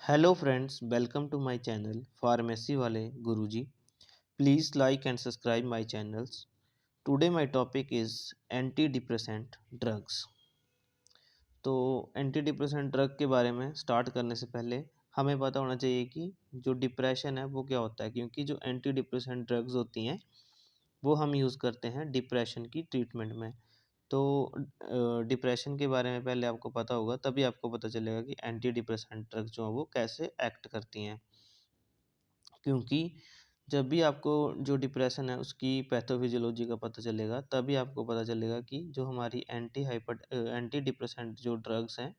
Hello friends, welcome to my channel pharmacy वाले Guruji. Please like and subscribe my channels. Today my topic is anti depressant drugs. तो anti depressant drug के बारे में start करने से पहले हमें पता होना चाहिए कि जो डिप्रेशन है वो क्या होता है, क्योंकि जो एंटी डिप्रेसेंट ड्रग्स होती हैं वो हम यूज़ करते हैं डिप्रेशन की ट्रीटमेंट में। तो डिप्रेशन के बारे में पहले आपको पता होगा, तभी आपको पता चलेगा कि एंटी डिप्रेसेंट ड्रग्स जो हैं वो कैसे एक्ट करती हैं। क्योंकि जब भी आपको जो डिप्रेशन है उसकी पैथोफिजियोलॉजी का पता चलेगा, तभी आपको पता चलेगा कि जो हमारी एंटी डिप्रेसेंट जो ड्रग्स हैं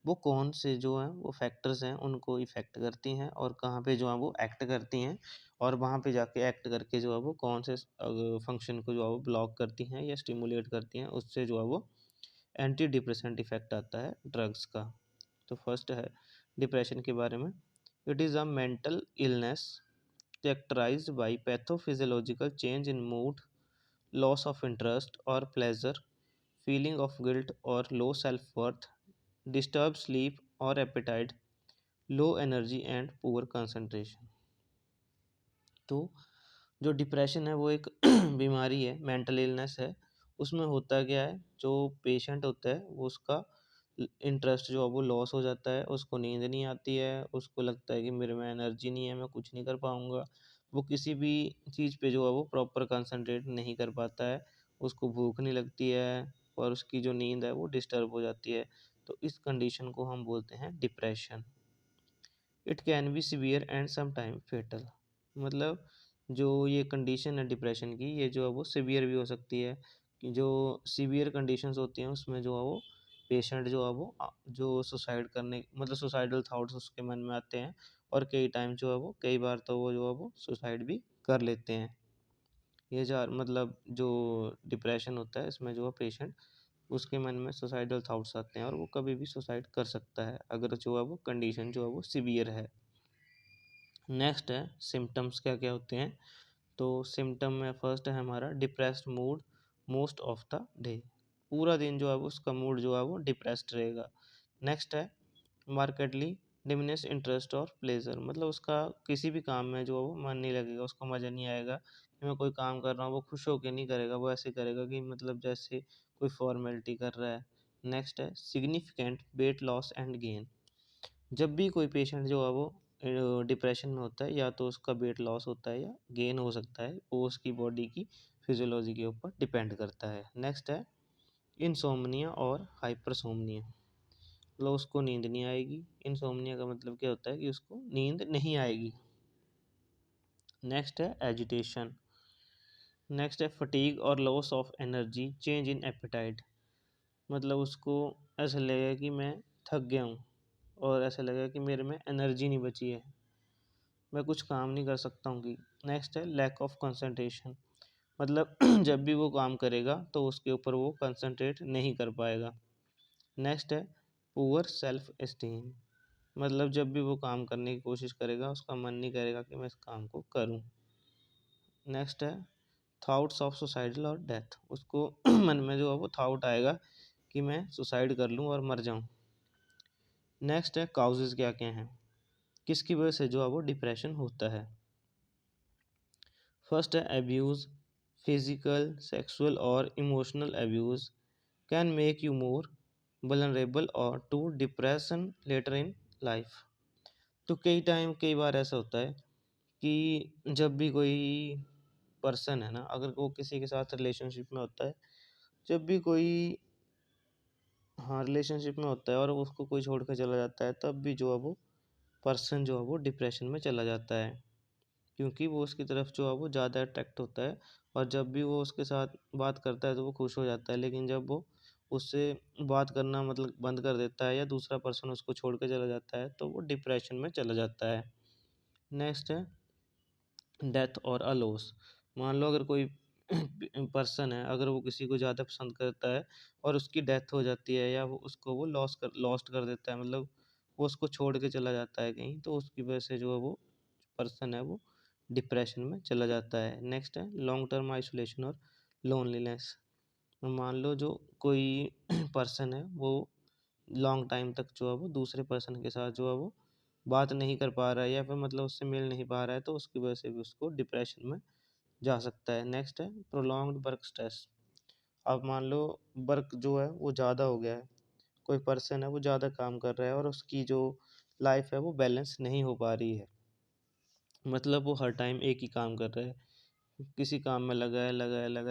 वो कौन से जो हैं वो फैक्टर्स हैं उनको इफ़ेक्ट करती हैं और कहाँ पे जो है वो एक्ट करती हैं, और वहाँ पे जाके एक्ट करके जो है वो कौन से फंक्शन को जो है वो ब्लॉक करती हैं या स्टिमुलेट करती हैं, उससे जो है वो एंटी डिप्रेसेंट इफ़ेक्ट आता है ड्रग्स का। तो फर्स्ट है डिप्रेशन के बारे में। It is a mental illness characterized by pathophysiological change in mood, loss of interest or pleasure, feeling of guilt or low self worth, disturbed sleep or appetite, low energy and poor concentration। तो जो depression है वो एक बीमारी है, mental illness है। उसमें होता क्या है, जो पेशेंट होता है वो उसका इंटरेस्ट जो है वो लॉस हो जाता है, उसको नींद नहीं आती है, उसको लगता है कि मेरे में एनर्जी नहीं है, मैं कुछ नहीं कर पाऊँगा। वो किसी भी चीज़ पे जो है वो प्रॉपर कंसंट्रेट नहीं कर पाता है, उसको भूख नहीं लगती है और उसकी जो नींद है वो डिस्टर्ब हो जाती है। तो इस कंडीशन को हम बोलते हैं depression. It can be severe and some time fatal. मतलब जो ये कंडीशन है डिप्रेशन की, ये जो है वो सीवियर भी हो सकती है। कि जो सीवियर कंडीशंस होती हैं उसमें जो है वो पेशेंट जो है वो जो सुसाइड करने मतलब सुसाइडल थॉट्स उसके मन में आते हैं, और कई टाइम जो है वो कई बार तो वो जो है वो सुसाइड भी कर लेते हैं। ये जो मतलब जो डिप्रेशन होता है इसमें जो है पेशेंट उसके मन में सुसाइडल थॉट्स आते हैं और वो कभी भी सुसाइड कर सकता है, अगर जो है वो कंडीशन जो है वो सीवियर है। नेक्स्ट है सिम्टम्स क्या क्या होते हैं। तो सिम्टम में फर्स्ट है हमारा depressed mood most of the day. पूरा दिन जो है वो उसका मूड जो है वो डिप्रेस्ड रहेगा। नेक्स्ट है मार्केटली डिमिनिश इंटरेस्ट और प्लेजर। मतलब उसका किसी भी काम में जो है वो मन नहीं लगेगा, उसको मज़ा नहीं आएगा कि मैं कोई काम कर रहा हूँ, वो खुश होकर नहीं करेगा, वो ऐसे करेगा कि मतलब जैसे कोई फॉर्मेलिटी कर रहा है। नेक्स्ट है significant weight loss and gain. जब भी कोई पेशेंट जो है वो डिप्रेशन में होता है, या तो उसका वेट लॉस होता है या गेन हो सकता है, वो उसकी बॉडी की फिजियोलॉजी के ऊपर डिपेंड करता है। नेक्स्ट है इंसोम्निया और हाइपरसोम्निया। मतलब उसको नींद नहीं आएगी। इंसोम्निया का मतलब क्या होता है कि उसको नींद नहीं आएगी। नेक्स्ट है एजिटेशन। नेक्स्ट है फटीग और loss of energy, change in appetite. मतलब उसको ऐसा लगेगा कि मैं थक गया हूँ और ऐसा लगेगा कि मेरे में एनर्जी नहीं बची है, मैं कुछ काम नहीं कर सकता हूँ कि। नेक्स्ट है लैक ऑफ कंसंट्रेशन। मतलब जब भी वो काम करेगा तो उसके ऊपर वो कंसंट्रेट नहीं कर पाएगा। नेक्स्ट है पुअर सेल्फ एस्टीम। मतलब जब भी वो काम करने की कोशिश करेगा उसका मन नहीं करेगा कि मैं इस काम को करूं। नेक्स्ट है थॉट्स ऑफ सुसाइडल और डेथ। उसको मन में जो है वो थॉट आएगा कि मैं सुसाइड कर लूं और मर जाऊं। नेक्स्ट है काउजेज क्या क्या हैं, किसकी वजह से जो है वो डिप्रेशन होता है। फर्स्ट है एब्यूज़। फिजिकल सेक्सुअल और emotional abuse can make you more vulnerable और to depression later in life. तो कई बार ऐसा होता है कि जब भी कोई पर्सन है ना, अगर वो किसी के साथ रिलेशनशिप में होता है, जब भी कोई हाँ रिलेशनशिप में होता है और उसको कोई छोड़ कर चला जाता है, तब भी जो है वो पर्सन जो है वो डिप्रेशन में चला जाता है, क्योंकि वो उसकी तरफ जो है वो ज़्यादा अट्रैक्ट होता है। और जब भी वो उसके साथ बात करता है तो वो खुश हो जाता है, लेकिन जब वो उससे बात करना मतलब बंद कर देता है या दूसरा पर्सन उसको छोड़ के चला जाता है, तो वो डिप्रेशन में चला जाता है। नेक्स्ट है डेथ और अ लॉस। मान लो अगर कोई पर्सन है, अगर वो किसी को ज़्यादा पसंद करता है और उसकी डेथ हो जाती है, या वो उसको वो लॉस्ट कर देता है, मतलब वो उसको छोड़ के चला जाता है कहीं, तो उसकी वजह से जो है वो पर्सन है वो डिप्रेशन में चला जाता है। नेक्स्ट है लॉन्ग टर्म आइसोलेशन और लोनलीनेस। मान लो जो कोई पर्सन है वो लॉन्ग टाइम तक जो है वो दूसरे पर्सन के साथ जो है वो बात नहीं कर पा रहा है या फिर मतलब उससे मिल नहीं पा रहा है, तो उसकी वजह से भी उसको डिप्रेशन में जा सकता है। नेक्स्ट है प्रोलॉन्ग्ड वर्क स्ट्रेस। अब मान लो वर्क जो है वो ज़्यादा हो गया है, कोई पर्सन है वो ज़्यादा काम कर रहा है और उसकी जो लाइफ है वो बैलेंस नहीं हो पा रही है, मतलब वो हर टाइम एक ही काम कर रहा है, किसी काम में लगा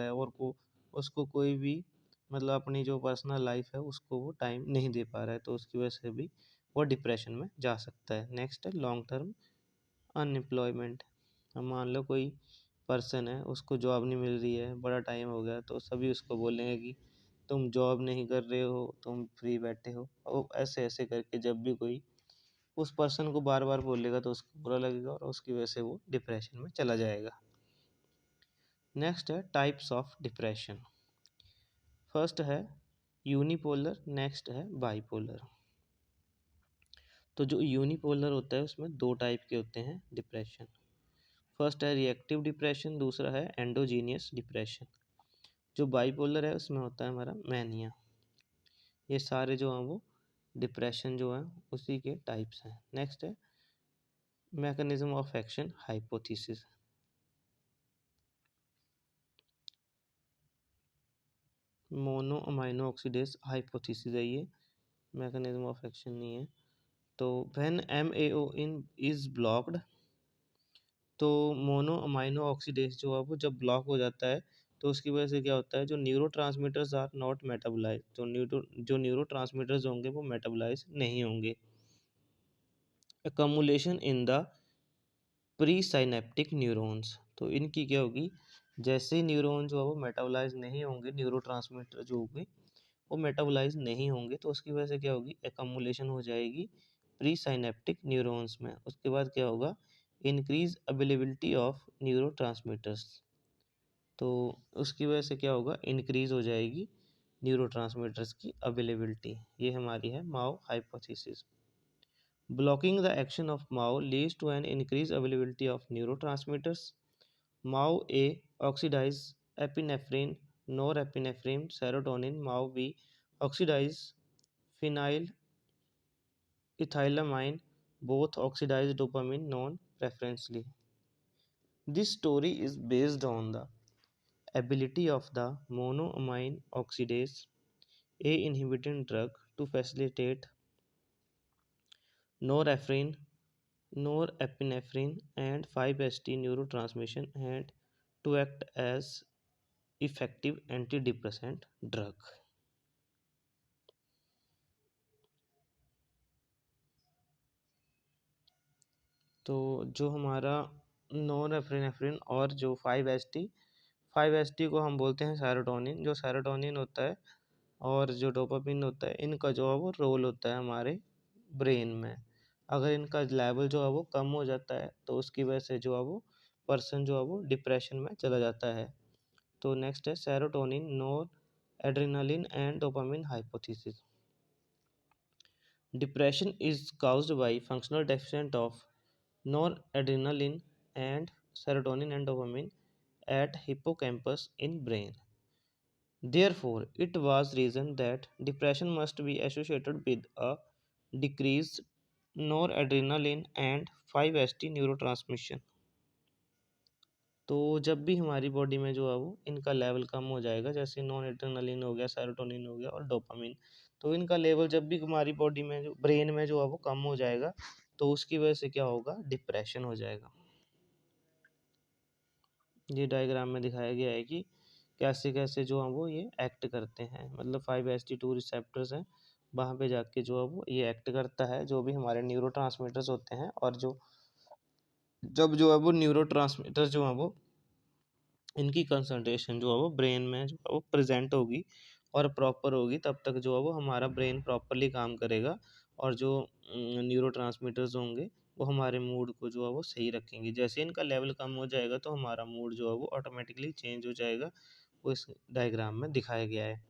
है और को उसको कोई भी मतलब अपनी जो पर्सनल लाइफ है उसको वो टाइम नहीं दे पा रहा है, तो उसकी वजह से भी वो डिप्रेशन में जा सकता है। नेक्स्ट है लॉन्ग टर्म अनएम्प्लॉयमेंट। अब मान लो कोई पर्सन है उसको जॉब नहीं मिल रही है, बड़ा टाइम हो गया, तो सभी उसको बोलेंगे कि तुम जॉब नहीं कर रहे हो, तुम फ्री बैठे हो, और ऐसे ऐसे करके जब भी कोई उस पर्सन को बार बार बोलेगा तो उसको बुरा लगेगा और उसकी वजह से वो डिप्रेशन में चला जाएगा। नेक्स्ट है टाइप्स ऑफ डिप्रेशन। फर्स्ट है यूनिपोलर, नेक्स्ट है बाइपोलर। तो जो यूनिपोलर होता है उसमें दो टाइप के होते हैं डिप्रेशन। फर्स्ट है रिएक्टिव डिप्रेशन, दूसरा है एंडोजीनियस डिप्रेशन। जो बाइपोलर है उसमें होता है हमारा मैनिया। ये सारे जो हैं वो डिप्रेशन जो है उसी के टाइप्स हैं। नेक्स्ट है mechanism of action hypothesis. Mono amino oxidase hypothesis है ये, मैकेनिज्म ऑफ एक्शन नहीं है। तो when MAO in is blocked, तो मोनो अमाइनो ऑक्सीडेज जो है वो जब ब्लॉक हो जाता है तो उसकी वजह से क्या होता है, जो neuro transmitters are not metabolise, जो न्यूरो ट्रांसमीटर्स होंगे वो मेटाबोलाइज नहीं होंगे। Accumulation in the pre synaptic neurons, तो इनकी क्या होगी, जैसे ही न्यूरॉन जो है वो मेटाबोलाइज नहीं होंगे, न्यूरो ट्रांसमीटर जो होंगे वो मेटाबोलाइज नहीं होंगे, तो उसकी वजह से क्या होगी, एकमुलेशन हो जाएगी प्री साइनेप्टिक न्यूरॉन्स में। उसके बाद क्या होगा, increase availability of neuro transmitters, तो उसकी वजह से क्या होगा, इंक्रीज हो जाएगी न्यूरो की अवेलेबिलिटी। ये हमारी है MAO hypothesis. Blocking the action of MAO leads to an increase availability of neurotransmitters. MAO A oxidise epinephrine, nor epinephrine, serotonin. MAO B oxidise phenyl ethylamine, both oxidize dopamine non-preferentially. This story is based on the ability of the monoamine oxidase A inhibiting drug to facilitate norepinephrine, norepinephrine and 5-HT neurotransmission and to act as effective antidepressant drug. तो जो हमारा norepinephrine और जो 5-HT को हम बोलते हैं serotonin, जो सेरोटोनिन होता है और जो डोपामिन होता है, इनका जो है वो रोल होता है हमारे ब्रेन में। अगर इनका लेवल जो है वो कम हो जाता है तो उसकी वजह से जो है वो पर्सन जो है वो डिप्रेशन में चला जाता है। तो नेक्स्ट है serotonin, NOR adrenaline and dopamine hypothesis. Depression is caused by functional deficient of noradrenaline and serotonin and dopamine at hippocampus in brain. Therefore, it was reasoned that depression must be associated with a decreased noradrenaline and 5-HT neurotransmission. तो जब भी हमारी body में जो है वो इनका level कम हो जाएगा, जैसे नॉन एड्रेनालिन हो गया, सेरोटोनिन हो गया और डोपामिन, तो इनका लेवल जब भी हमारी बॉडी में जो ब्रेन में जो है वो कम हो जाएगा तो उसकी वजह से क्या होगा, डिप्रेशन हो जाएगा। ये डायग्राम में दिखाया गया है कि कैसे कैसे जो है वो ये एक्ट करते हैं, मतलब 5-HT2 रिसेप्टर्स हैं, वहाँ पे जाके जो है वो ये एक्ट करता है, जो भी हमारे न्यूरो होते हैं, और जो जब जो है वो न्यूरो जो है वो इनकी कंसंट्रेशन जो है वो ब्रेन में जो है वो प्रेजेंट होगी और प्रॉपर होगी, तब तक जो है वो हमारा ब्रेन प्रॉपरली काम करेगा और जो न्यूरो होंगे वो हमारे मूड को जो है वो सही रखेंगे। जैसे इनका लेवल कम हो जाएगा तो हमारा मूड जो है वो ऑटोमेटिकली चेंज हो जाएगा, वो इस डायग्राम में दिखाया गया है।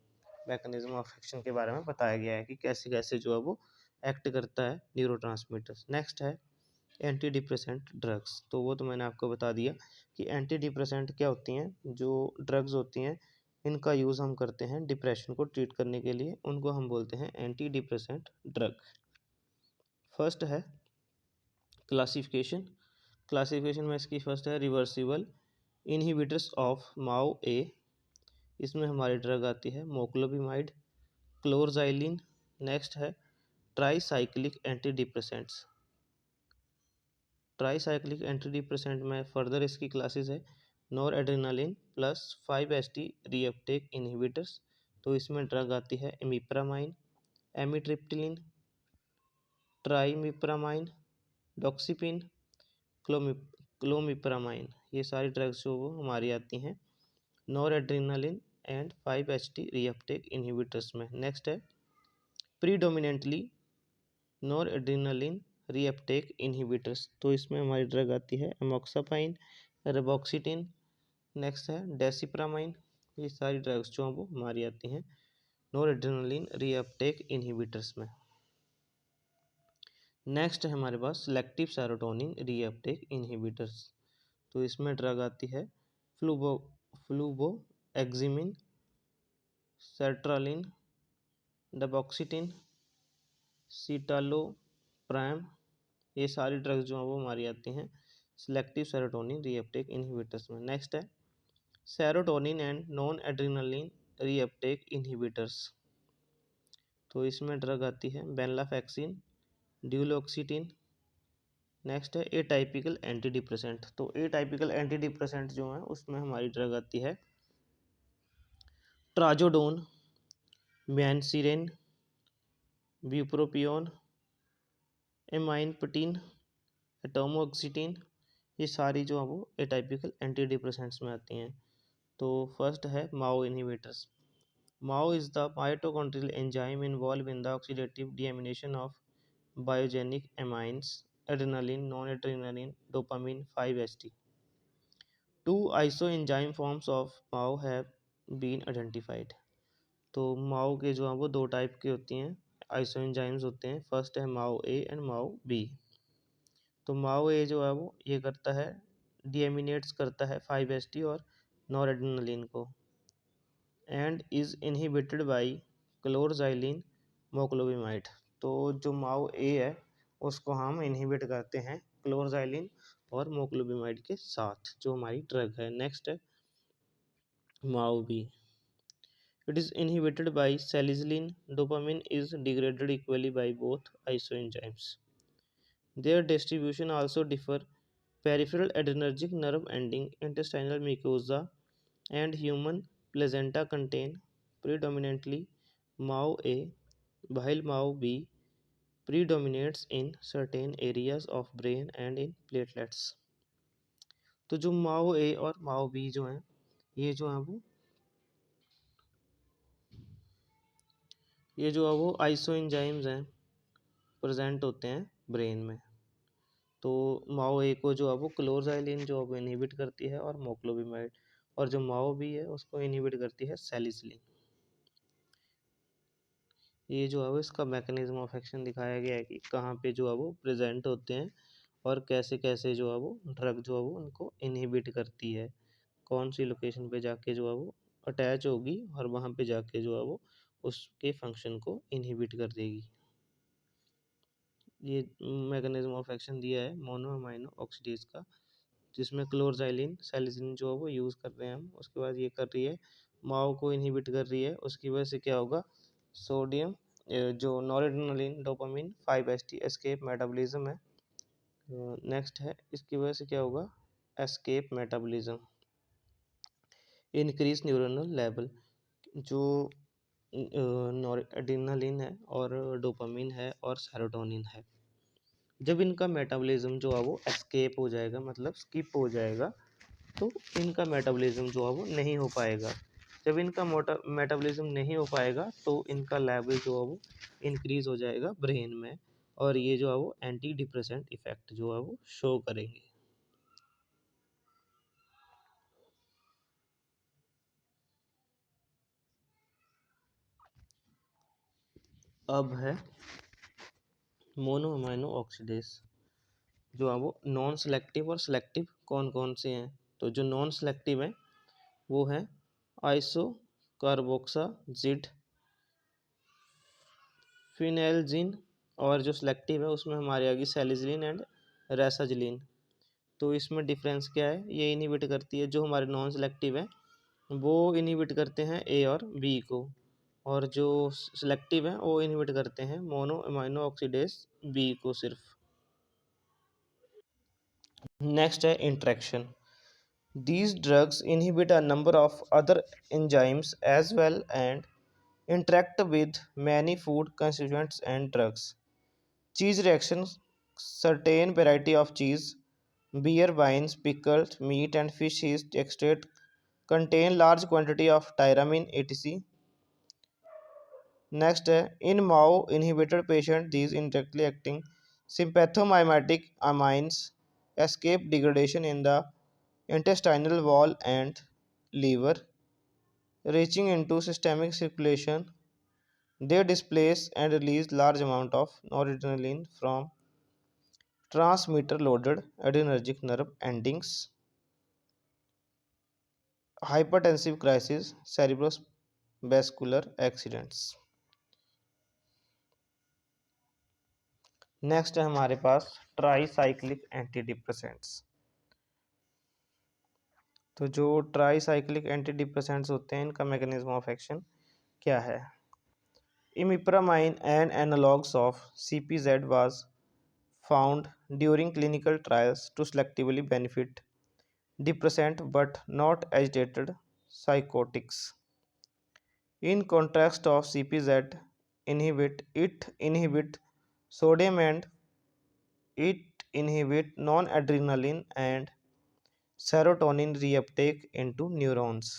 मैकेनिज्म ऑफ एक्शन के बारे में बताया गया है कि कैसे कैसे जो है वो एक्ट करता है न्यूरो। नेक्स्ट है एंटी डिप्रेसेंट ड्रग्स। तो वो तो मैंने आपको बता दिया कि एंटी डिप्रेसेंट क्या होती हैं, जो ड्रग्स होती हैं इनका यूज़ हम करते हैं डिप्रेशन को ट्रीट करने के लिए, उनको हम बोलते हैं एंटी डिप्रेसेंट ड्रग। फर्स्ट है क्लासिफिकेशन में इसकी फर्स्ट है रिवर्सिबल इनहिबिटर्स ऑफ माओ ए। इसमें हमारी ड्रग आती है मोक्लोबिमाइड, क्लोरजाइलिन। नेक्स्ट है tricyclic anti depressants. Tricyclic anti depressant में फर्दर इसकी क्लासेस है nor adrenaline plus 5-HT reuptake inhibitors. तो इसमें ड्रग आती है इमिप्रामाइन, एमिट्रिप्टिलिन, ट्राइमिप्रामाइन, डॉक्सीपिन, क्लोमिप्रामाइन। ये सारी ड्रग्स जो वो हमारी आती हैं nor adrenaline and 5-HT reuptake inhibitors में। नेक्स्ट है predominantly nor adrenaline reuptake inhibitors. तो इसमें हमारी ड्रग आती है एमोक्सापाइन, रेबोक्सिटिन। नेक्स्ट है डेसिप्रामाइन। ये सारी ड्रग्स जो हैं वो हमारी आती हैं नॉर एड्रेनालिन रीअपटेक इनहिबिटर्स में। नेक्स्ट है हमारे पास सेलेक्टिव सेरोटोनिन रीअपटेक इनहिबिटर्स। तो इसमें ड्रग आती है फ्लूबोएक्सिमिन, सर्ट्रालिन, डेबॉक्सिटिन, सिटालोप्राम। ये सारी ड्रग्स जो हैं वो हमारी आती हैं सेलेक्टिव सेरोटोनिन रीअपटेक इनहिबिटर्स में। नेक्स्ट है serotonin and non adrenaline reuptake inhibitors. तो इसमें ड्रग आती है वेनलाफैक्सिन, ड्यूलोक्सिटिन। नेक्स्ट है ए टाइपिकल एंटी डिप्रेसेंट। तो ए टाइपिकल एंटी डिप्रेसेंट जो है उसमें हमारी ड्रग आती है ट्राजोडोन, मैनसिरेन, ब्यूप्रोपियोन, एमाइनपटीन, एटोमोक्सिटिन। ये सारी जो है वो एटाइपिकल एंटी डिप्रेसेंट्स में आती हैं। तो फर्स्ट है MAO inhibitors. MAO is the mitochondrial enzyme involved in the oxidative deamination of biogenic amines adrenaline, non adrenaline, dopamine, 5-HT। 2 isoenzyme forms of MAO have been identified. तो माओ के जो हैं वो दो टाइप के होती हैं, आइसोएंजाइम्स होते हैं। फर्स्ट है माओ ए एंड माओ बी। तो माओ ए जो है वो ये करता है डीएमिनेट्स करता है 5-HT और नॉरएड्रेनालिन को एंड इज इनहिबिटेड बाय क्लोरजाइलिन मोक्लोबिमाइड। तो जो माओ ए है उसको हम इनहिबिट करते हैं क्लोरजाइलिन और मोक्लोबिमाइड के साथ जो हमारी ड्रग है। नेक्स्ट है MAO B. It is inhibited by selegiline, dopamine is degraded equally by both isoenzymes. Their distribution also differ. Peripheral adrenergic nerve ending, intestinal mucosa, and human placenta contain predominantly MAO-A, while MAO-B predominates in certain areas of brain and in platelets. तो जो MAO-A और MAO-B जो हैं ये जो है वो आइसोएंजाइम्स हैं, प्रेजेंट होते हैं ब्रेन में। तो माओ ए को जो है वो क्लोरजाइलिन जो है वो इनहिबिट करती है और मोक्लोबिमाइड, और जो माओ बी है उसको इनहिबिट करती है सैलिसिलिन। ये जो है वो इसका मैकेनिज्म ऑफ एक्शन दिखाया गया है कि कहाँ पे जो है वो प्रेजेंट होते हैं और कैसे कैसे जो है वो ड्रग जो है वो उनको इनहिबिट करती है, कौन सी लोकेशन पे जाके जो है वो अटैच होगी और वहाँ पे जाके जो है वो उसके फंक्शन को इनहिबिट कर देगी। ये मैकेनिज्म ऑफ एक्शन दिया है मोनोअमाइनो ऑक्सीडेज का, जिसमें क्लोरजाइलिन सैलिसिलिन जो है वो यूज़ कर रहे हैं हम। उसके बाद ये कर रही है माओ को इनहिबिट कर रही है, उसकी वजह से क्या होगा सोडियम जो noradrenaline, dopamine, 5-HT escape metabolism है। नेक्स्ट है इसकी वजह से क्या होगा escape metabolism, increase neuronal level. जो नॉरएड्रेनालिन है और डोपामिन है और सेरोटोनिन है, जब इनका मेटाबॉलिज्म जो है वो एस्केप हो जाएगा मतलब स्किप हो जाएगा तो इनका मेटाबॉलिज्म जो है वो नहीं हो पाएगा। जब इनका मेटाबॉलिज्म नहीं हो पाएगा तो इनका लेवल जो है वो इंक्रीज हो जाएगा ब्रेन में, और ये जो है वो एंटी डिप्रेसेंट इफेक्ट जो है वो शो करेंगे। अब है मोनोअमाइनो ऑक्सीडेज। जो है वो नॉन सेलेक्टिव और सेलेक्टिव कौन कौन से हैं, तो जो नॉन सेलेक्टिव हैं वो है आइसो कार्बोक्साजिड, फिनेल्जिन, और जो सेलेक्टिव है उसमें हमारी आ गई सैलिसिलिन एंड रेसाजिलिन। तो इसमें डिफरेंस क्या है, ये इनहिबिट करती है, जो हमारे नॉन सेलेक्टिव है वो इनहिबिट करते हैं ए और बी को, और जो सेलेक्टिव है वो इनहिबिट करते हैं मोनो अमाइनो ऑक्सीडेज बी को सिर्फ। नेक्स्ट है interaction. These drugs inhibit a number of other enzymes as well and interact with many food constituents and drugs. Cheese reactions: certain variety of cheese, beer, wines, pickled meat, and fish extract contain large quantity of tyramine etc. Next, in MAO inhibited patient, these indirectly acting sympathomimetic amines escape degradation in the intestinal wall and liver, reaching into systemic circulation. They displace and release large amount of noradrenaline from transmitter-loaded adrenergic nerve endings. Hypertensive crisis, cerebrovascular accidents. Next है हमारे पास tricyclic anti depressants. तो जो tricyclic anti depressants होते हैं इनका mechanism of action क्या है। Imipramine an analogues of CPZ was found during clinical trials to selectively benefit depressant but not agitated psychotics. In contrast of CPZ inhibit sodium and it inhibit non-adrenaline and serotonin reuptake into neurons.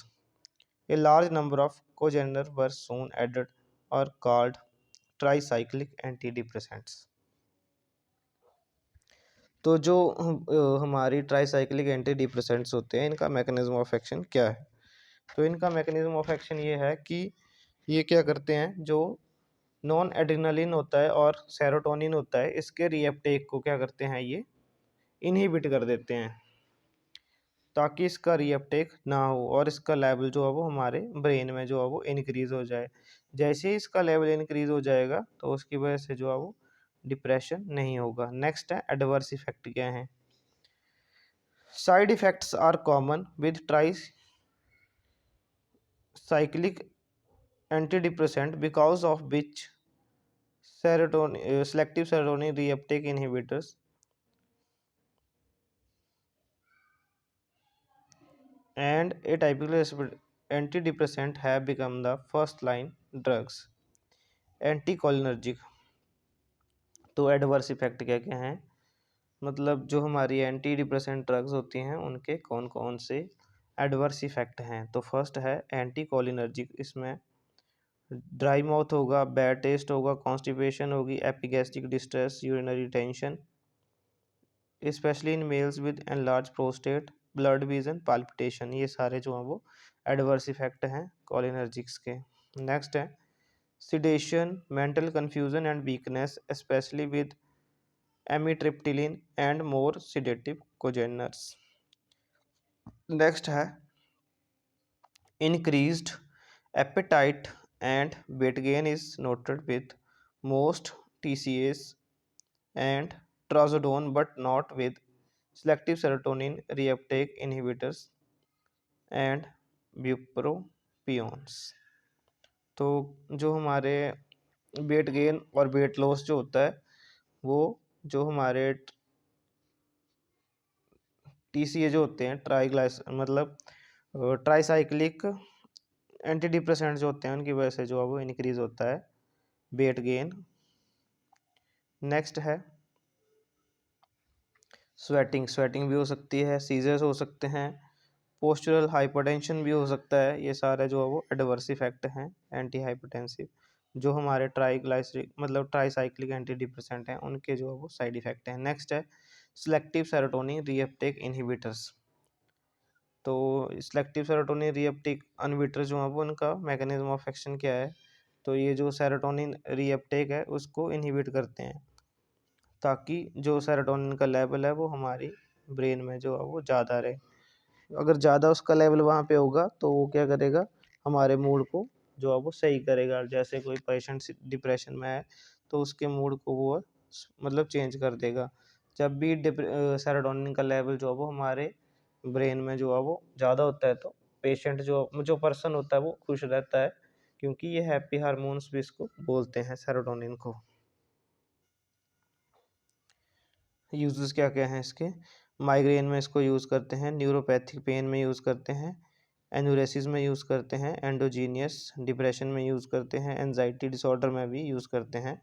A large number of cogeners were soon added or called tricyclic antidepressants. तो जो हमारी tricyclic anti depressants होते हैं इनका mechanism of action क्या है। तो इनका मैकेनिज्म ऑफ एक्शन ये है कि ये क्या करते हैं, जो नॉन एड्रेनलिन होता है और सेरोटोनिन होता है इसके रीअपटेक को क्या करते हैं, ये इनहिबिट कर देते हैं ताकि इसका रीअपटेक ना हो और इसका लेवल जो है वो हमारे ब्रेन में जो है वो इंक्रीज़ हो जाए। जैसे ही इसका लेवल इंक्रीज़ हो जाएगा तो उसकी वजह से जो है वो डिप्रेशन नहीं होगा। नेक्स्ट है एडवर्स इफेक्ट क्या है। Side effects are common with tricyclic antidepressant because of which selective serotonin reuptake inhibitors and atypical antidepressant have become the first line drugs. Anticholinergic. तो एडवर्स इफेक्ट क्या क्या हैं, मतलब जो हमारी एंटी डिप्रेसेंट ड्रग्स होती हैं उनके कौन कौन से एडवर्स इफेक्ट हैं। तो फर्स्ट है एंटीकोलिनर्जिक, इसमें ड्राई माउथ होगा, बैड टेस्ट होगा, कॉन्स्टिपेशन होगी, epigastric distress, urinary tension specially in males with enlarge prostate, blood vision, palpitation, ये सारे जो हैं वो एडवर्स इफेक्ट हैं कोलिनर्जिक्स के। नेक्स्ट है sedation, mental confusion and weakness specially with amitriptyline and more sedative congeners. Next है increased appetite and weight gain is noted with most TCAs and trazodone but not with selective serotonin reuptake inhibitors and bupropions। तो जो हमारे weight gain और weight loss जो होता है वो जो हमारे TCA जो होते हैं मतलब ट्राईसाइक्लिक एंटी डिप्रेसेंट जो होते हैं उनकी वजह से जो है वो इंक्रीज होता है वेट गेन। नेक्स्ट है स्वेटिंग भी हो सकती है, सीजर्स हो सकते हैं, पोस्चरल हाइपरटेंशन भी हो सकता है। ये सारे जो है वो एडवर्स इफेक्ट हैं एंटी हाइपरटेंसिव जो हमारे ट्राईसाइक्लिक एंटी डिप्रेसेंट हैं उनके जो है वो साइड इफेक्ट हैं। नेक्स्ट है सिलेक्टिव सेरोटोनिन रीअपटेक इनहिबिटर्स। तो सिलेक्टिव सेरोटोनिन रीअपटेक इनहिबिटर जो है वो उनका मैकेनिज्म ऑफ एक्शन क्या है, तो ये जो सेरोटोनिन रीअपटेक है उसको इनहिबिट करते हैं ताकि जो सेरोटोनिन का लेवल है वो हमारी ब्रेन में जो है वो ज़्यादा रहे। अगर ज़्यादा उसका लेवल वहाँ पे होगा तो वो क्या करेगा, हमारे मूड को जो है वो सही करेगा। जैसे कोई पेशेंट डिप्रेशन में है तो उसके मूड को वो मतलब चेंज कर देगा। जब भी सेरोटोनिन का लेवल जो है वो हमारे ब्रेन में जो है वो ज़्यादा होता है तो पेशेंट जो पर्सन होता है वो खुश रहता है, क्योंकि ये हैप्पी हार्मोन्स भी इसको बोलते हैं सेरोटोनिन को। यूजेस क्या क्या हैं इसके? माइग्रेन में इसको यूज़ करते हैं, न्यूरोपैथिक पेन में यूज़ करते हैं, एनुरेसिस में यूज़ करते हैं, एंडोजीनियस डिप्रेशन में यूज़ करते हैं, एंजाइटी डिसऑर्डर में भी यूज़ करते हैं।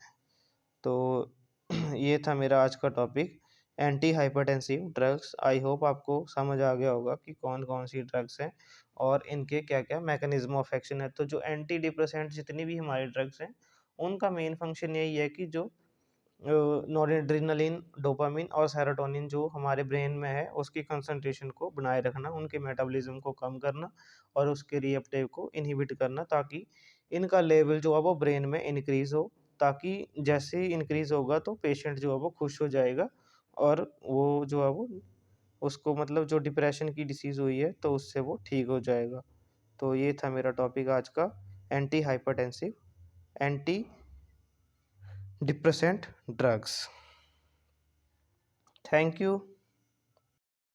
तो ये था मेरा आज का topic, anti hypertensive drugs. I hope आपको समझ आ गया होगा कि कौन कौन सी ड्रग्स हैं और इनके क्या क्या मैकेनिज्म ऑफ एक्शन है। तो जो एंटी डिप्रेसेंट जितनी भी हमारी ड्रग्स हैं, उनका मेन फंक्शन यही है कि जो नॉरएड्रेनालिन, डोपामिन और सेरोटोनिन जो हमारे ब्रेन में है, उसकी कंसंट्रेशन को बनाए रखना, उनके मेटाबॉलिज्म को कम करना और उसके रीअपटेक को इनहिबिट करना, ताकि इनका लेवल जो है वो ब्रेन में इंक्रीज़ हो, ताकि जैसे ही इंक्रीज़ होगा तो पेशेंट जो है वो खुश हो जाएगा और वो जो है वो उसको मतलब जो डिप्रेशन की डिसीज़ हुई है तो उससे वो ठीक हो जाएगा। तो ये था मेरा टॉपिक आज का, anti hypertensive, anti depressant drugs. Thank you.